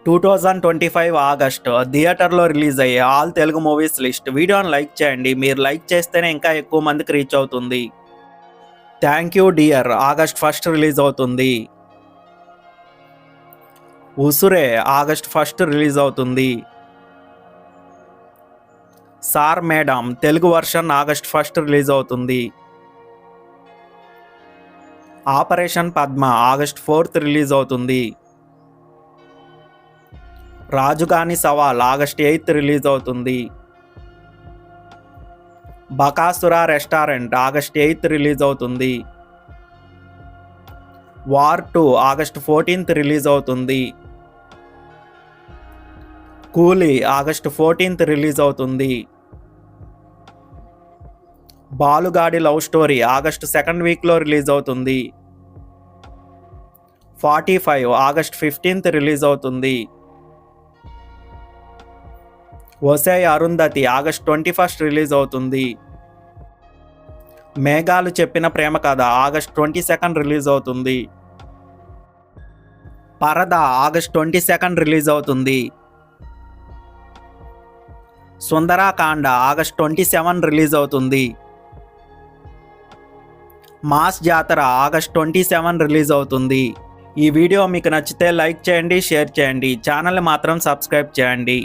2025 August థియేటర్లో release అయ్యే all Telugu movies list. వీడియోని లైక్ చేయండి. మీరు లైక్ చేస్తేనే ఇంకా ఎక్కువ మందికి రీచ్ అవుతుంది. Thank you dear August 1 release అవుతుంది. ఉసురే ఆగస్ట్ 1 రిలీజ్ అవుతుంది. Sir madam Telugu version August 1 release అవుతుంది. ఆపరేషన్ పద్మ ఆగస్ట్ 4 రిలీజ్ అవుతుంది. రాజుగాని సవాల్ ఆగస్ట్ 8 రిలీజ్ అవుతుంది. బకాసుర రెస్టారెంట్ ఆగస్ట్ 8 రిలీజ్ అవుతుంది. వార్ 2 ఆగస్ట్ 14 రిలీజ్ అవుతుంది. కూలీ ఆగస్ట్ 14 రిలీజ్ అవుతుంది. బాలుగాడి లవ్ స్టోరీ ఆగస్ట్ 2nd వీక్లో రిలీజ్ అవుతుంది. 45 ఆగస్ట్ 15 రిలీజ్ అవుతుంది. ఒసే అరుంధతి ఆగస్ట్ 21 రిలీజ్ అవుతుంది. మేఘాలు చెప్పిన ప్రేమ కథ ఆగస్ట్ 22 రిలీజ్ అవుతుంది. పరద ఆగస్ట్ 22 రిలీజ్ అవుతుంది. సుందరాకాండ ఆగస్ట్ 27 రిలీజ్ అవుతుంది. మాస్ జాతర ఆగస్ట్ 27 రిలీజ్ అవుతుంది. ఈ వీడియో మీకు నచ్చితే లైక్ చేయండి, షేర్ చేయండి. ఛానల్ని మాత్రం సబ్స్క్రైబ్ చేయండి.